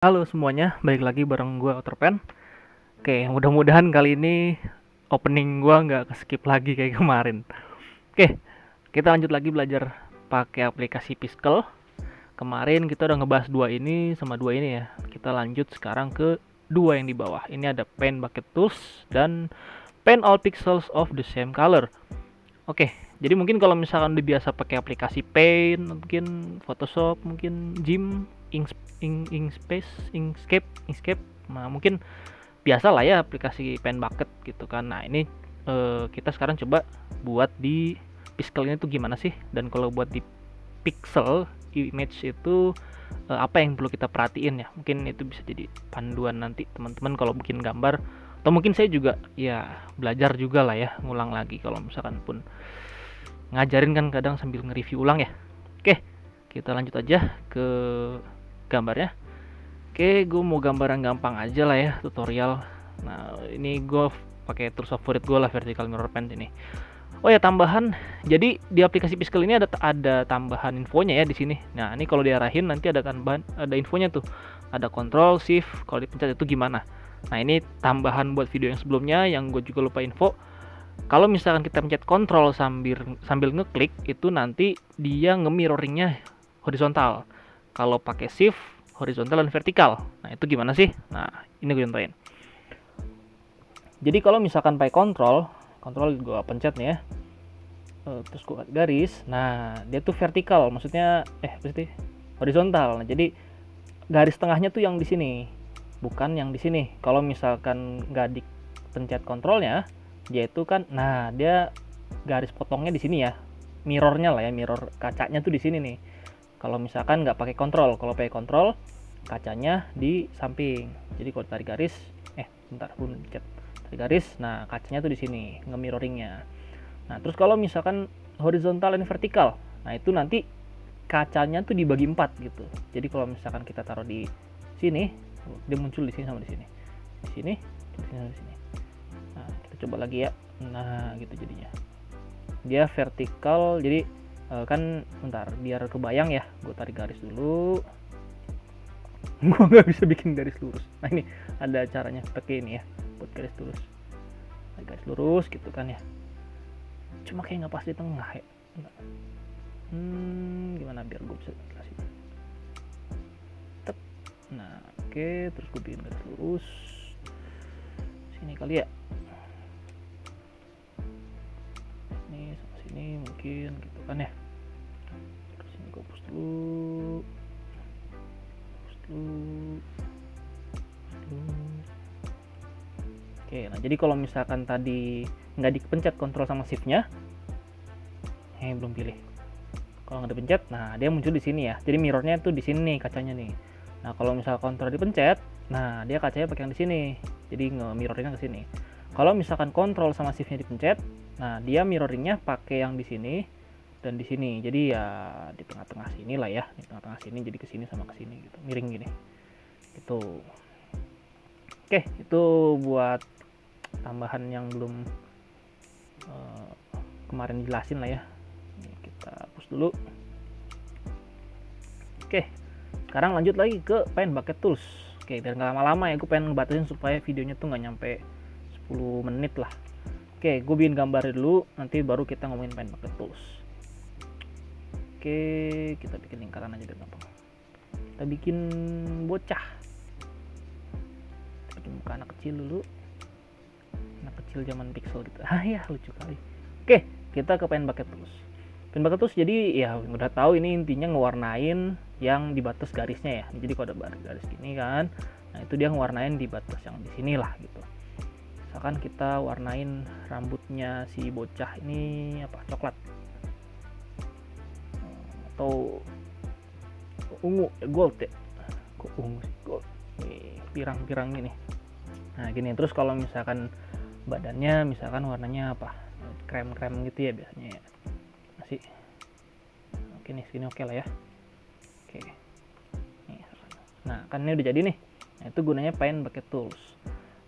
Halo semuanya, balik lagi bareng gue Outerpen. Oke, mudah-mudahan kali ini opening gue nggak skip lagi kayak kemarin. Oke, kita lanjut lagi belajar pakai aplikasi Piskel. Kemarin kita udah ngebahas dua ini sama dua ini ya. Kita lanjut sekarang ke dua yang di bawah. Ini ada Paint Bucket Tools dan Paint All Pixels of the Same Color. Oke, jadi mungkin kalau misalkan udah biasa pakai aplikasi Paint, mungkin Photoshop, mungkin Gim, Inkscape, nah mungkin biasa lah ya aplikasi Paint Bucket gitu kan. Nah ini kita sekarang coba buat di Pixel ini tuh gimana sih, dan kalau buat di Pixel image itu apa yang perlu kita perhatiin ya. Mungkin itu bisa jadi panduan nanti teman-teman kalau bikin gambar, atau mungkin saya juga ya belajar juga lah ya, ngulang lagi kalau misalkan pun ngajarin kan kadang sambil nge-review ulang ya. Oke, kita lanjut aja ke gambarnya. Oke, gue mau gambar yang gampang aja lah ya, tutorial. Nah, ini gue pakai tools favorit gue lah, vertical mirror pen ini. Oh ya, tambahan. Jadi di aplikasi Piskel ini ada tambahan infonya ya di sini. Nah, ini kalau diarahin nanti ada tambahan, ada infonya tuh. Ada control shift, kalau dipencet itu gimana. Nah, ini tambahan buat video yang sebelumnya yang gue juga lupa info. Kalau misalkan kita pencet kontrol sambil ngeklik, itu nanti dia nge-mirroringnya horizontal. Kalau pakai shift, horizontal dan vertikal. Nah, itu gimana sih? Nah, ini gue contohin. Jadi kalau misalkan pakai kontrol gue pencet nih ya. Terus gue garis. Nah, dia tuh vertikal, maksudnya horizontal. Nah, jadi garis tengahnya tuh yang di sini, bukan yang di sini. Kalau misalkan nggak dipencet kontrolnya, dia itu kan, nah dia garis potongnya di sini ya, mirrornya lah ya, mirror kacanya tuh di sini nih. Kalau misalkan nggak pakai kontrol, kalau pakai kontrol kacanya di samping. Jadi kalau tarik garis, tarik garis, nah kacanya tuh di sini, nge-mirroringnya. Nah terus kalau misalkan horizontal dan vertikal, nah itu nanti kacanya tuh dibagi 4 gitu. Jadi kalau misalkan kita taruh di sini, dia muncul di sini sama di sini, di sini, di sini, di sini. Nah kita coba lagi ya. Nah gitu jadinya. Dia vertikal, jadi kan bentar biar kebayang ya, gue tarik garis dulu. Gue nggak bisa bikin garis lurus. Nah ini ada caranya pakai ini ya, buat garis lurus. Garis lurus gitu kan ya. Cuma kayak nggak pas di tengah ya. Gimana biar gue bisa jelasin. Nah oke, terus gue bikin garis lurus sini kali ya. Ini sama sini mungkin gitu kan ya. Terus ini gue hapus dulu. Oke, nah jadi kalau misalkan tadi nggak dipencet kontrol sama shift-nya, belum pilih. Kalau nggak dipencet, nah dia muncul di sini ya. Jadi mirrornya tuh di sini nih kacanya nih. Nah kalau misal kontrol dipencet, nah dia kacanya pakai yang di sini. Jadi nge-mirroringnya ke sini. Kalau misalkan kontrol sama shift-nya dipencet, nah dia mirroringnya pakai yang di sini dan di sini. Jadi ya di tengah-tengah sini lah ya, di tengah-tengah sini, jadi ke sini sama ke sini gitu, miring gini. Gitu. Oke, itu buat tambahan yang belum kemarin jelasin lah ya. Ini kita hapus dulu. Oke, sekarang lanjut lagi ke Paint Bucket Tools. Oke, biar nggak lama-lama ya, gue pengen ngebatasin supaya videonya tuh nggak nyampe 10 menit lah. Oke, gue bikin gambar dulu, nanti baru kita ngomongin Paint Bucket Tools. Oke, kita bikin lingkaran aja biar gampang. Kita bikin bocah. Kita bikin muka anak kecil dulu. Anak kecil zaman Pixel gitu. Ah ya, lucu kali. Oke, kita ke Paint Bucket Tools. Paint Bucket Tools jadi ya udah tahu ini intinya ngewarnain yang di batas garisnya ya. Jadi kalau ada garis gini kan, nah itu dia ngewarnain di batas yang di sini lah gitu. Misalkan kita warnain rambutnya si bocah ini apa, coklat atau ungu, gold ya. Kok ungu sih, gold. Nih, pirang-pirang gini. Nah gini, terus kalau misalkan badannya misalkan warnanya apa, krem-krem gitu ya biasanya ya. Masih oke nih, segini oke lah ya. Oke nih, nah kan ini udah jadi nih. Nah itu gunanya Paint Bucket Tools.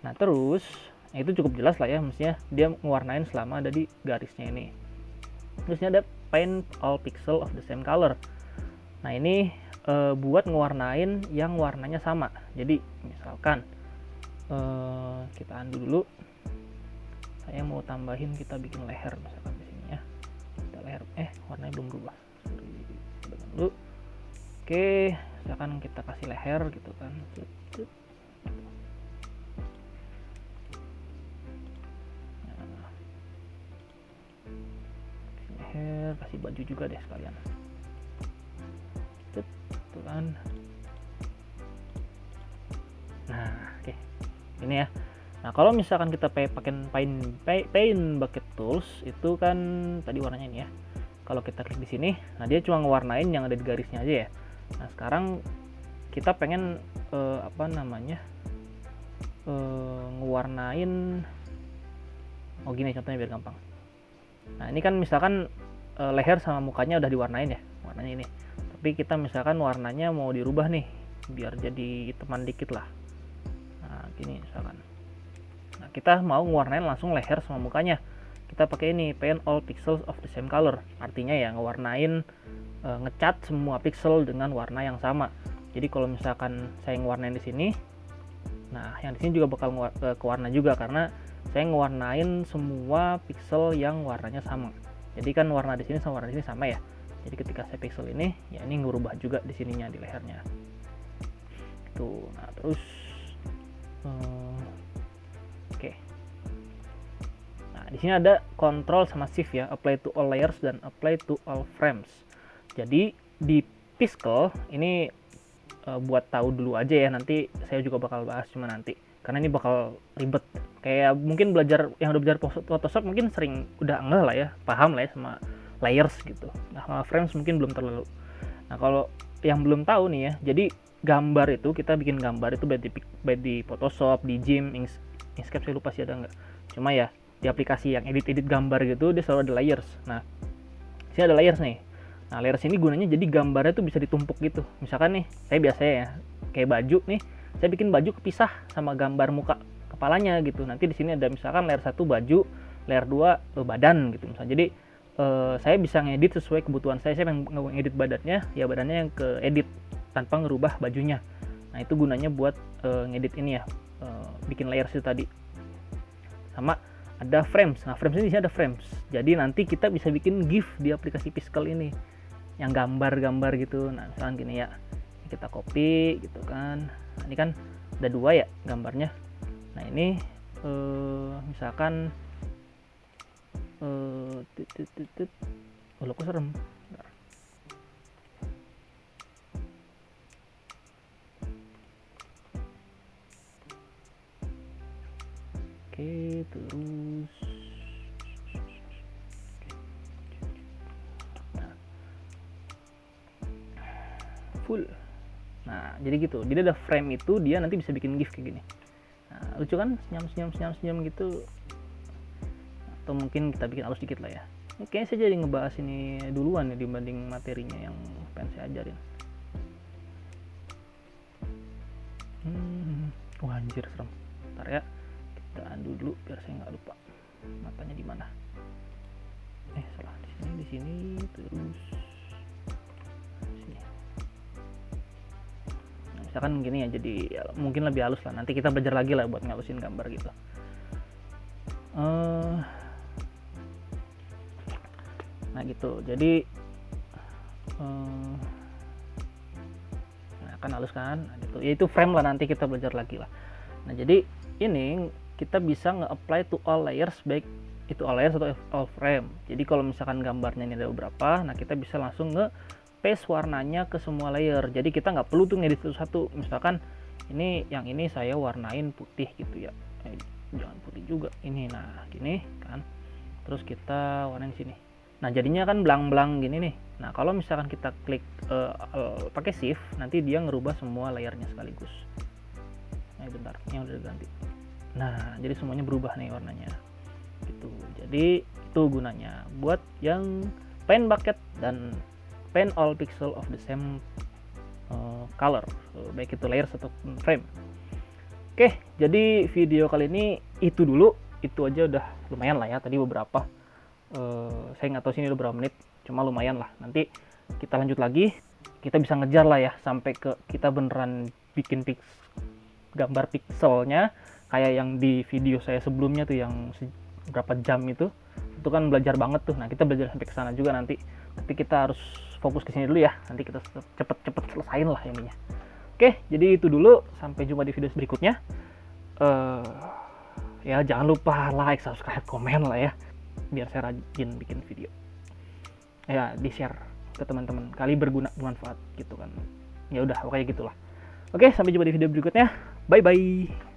Nah terus itu cukup jelas lah ya, mestinya dia ngewarnain selama ada di garisnya ini. Terusnya ada Paint All Pixel of the Same Color. Nah ini buat ngewarnain yang warnanya sama. Jadi misalkan kita undo dulu. Saya mau tambahin, kita bikin leher misalkan di sini ya. Kita leher, warnanya belum berubah. Sorry, dulu. Oke, misalkan kita kasih leher gitu kan. Leher, kasih baju juga deh sekalian. Tuh kan. Nah, oke. Ini ya. Nah, kalau misalkan kita pakai paint bucket tools itu kan tadi warnanya ini ya. Kalau kita klik di sini, nah dia cuma ngewarnain yang ada di garisnya aja ya. Nah, sekarang kita pengen ngewarnain gini contohnya biar gampang. Nah, ini kan misalkan leher sama mukanya udah diwarnain ya, warnanya ini. Tapi kita misalkan warnanya mau dirubah nih, biar jadi hitaman dikit lah. Nah, gini misalkan. Nah, kita mau ngewarnain langsung leher sama mukanya. Kita pakai ini, paint all pixels of the same color. Artinya ya ngewarnain, ngecat semua pixel dengan warna yang sama. Jadi kalau misalkan saya ngewarnain di sini, nah yang di sini juga bakal ke warna juga karena saya ngewarnain semua pixel yang warnanya sama. Jadi kan warna di sini sama warna di sini sama ya. Jadi ketika saya pixel ini, ya ini ngerubah juga di sininya di lehernya. Tuh, nah terus oke. Nah, di sini ada control sama shift ya, apply to all layers dan apply to all frames. Jadi di Piskel ini buat tahu dulu aja ya, nanti saya juga bakal bahas cuma nanti. Karena ini bakal ribet. Kayak mungkin yang udah belajar Photoshop mungkin sering udah ngeh lah ya, paham lah ya sama layers gitu. Nah, sama frames mungkin belum terlalu. Nah, kalau yang belum tahu nih ya, jadi gambar itu kita bikin gambar itu baik di Photoshop, di GIMP, Inkscape saya lupa sih ada nggak. Cuma ya di aplikasi yang edit gambar gitu dia selalu ada layers. Nah, sini ada layers nih. Nah, layers ini gunanya jadi gambarnya tuh bisa ditumpuk gitu. Misalkan nih, saya biasanya ya kayak baju nih, saya bikin baju kepisah sama gambar muka kepalanya gitu. Nanti di sini ada misalkan layer 1 baju, layer 2 badan gitu misalnya. Jadi saya bisa ngedit sesuai kebutuhan saya. Saya pengen ngedit badannya, ya badannya yang ke edit tanpa ngerubah bajunya. Nah, itu gunanya buat ngedit ini ya, bikin layers itu tadi. Sama ada frames. Nah, frames ini ada frames. Jadi nanti kita bisa bikin GIF di aplikasi Piskel ini yang gambar-gambar gitu. Nah, misalkan gini ya, kita copy gitu kan. Nah, ini kan ada 2 ya gambarnya. Nah, ini misalkan kok serem. Bentar. Oke, terus full. Nah, jadi gitu. Jadi ada frame itu dia nanti bisa bikin GIF kayak gini. Nah, lucu kan? Senyum gitu. Atau mungkin kita bikin halus dikit lah ya. Kayaknya saya jadi ngebahas ini duluan ya dibanding materinya yang pengen saya ajarin. Wah, anjir serem. Bentar ya. Kita undo dulu biar saya nggak lupa. Matanya di mana? Salah. Di sini terus sini. Nah, misalkan gini ya, jadi ya, mungkin lebih halus lah. Nanti kita belajar lagi lah buat ngalusin gambar gitu. Nah gitu, jadi nah, kan halus kan, nah, gitu. Ya itu frame lah, nanti kita belajar lagi lah. Nah jadi ini kita bisa nge-apply to all layers, baik itu all layers atau all frame. Jadi kalau misalkan gambarnya ini ada beberapa, nah kita bisa langsung nge-paste warnanya ke semua layer. Jadi kita nggak perlu tuh ngedit satu-satu. Misalkan yang ini saya warnain putih gitu ya, jangan putih juga ini. Nah gini kan, terus kita warnain sini. Nah jadinya kan belang-belang gini nih. Nah kalau misalkan kita klik pakai shift, nanti dia ngerubah semua layarnya sekaligus. Nah bentar, yang udah diganti. Nah jadi semuanya berubah nih warnanya. Gitu. Jadi itu gunanya buat yang paint bucket dan paint all pixel of the same color, baik itu layers atau frame. Oke, jadi video kali ini itu dulu. Itu aja udah lumayan lah ya. Tadi beberapa. Saya nggak tahu sini udah berapa menit, cuma lumayan lah. Nanti kita lanjut lagi kita bisa ngejar lah ya sampai ke kita beneran bikin gambar pixelnya kayak yang di video saya sebelumnya tuh yang berapa jam itu kan belajar banget tuh. Nah kita belajar sampai ke sana juga nanti, tapi kita harus fokus ke sini dulu ya, nanti kita cepet selesain lah ininya. Oke, jadi itu dulu, sampai jumpa di video berikutnya. Ya jangan lupa like, subscribe, komen lah ya, biar saya rajin bikin video ya, di share ke teman-teman kali bermanfaat gitu kan. Ya udah, pokoknya gitulah. Oke, sampai jumpa di video berikutnya. Bye bye.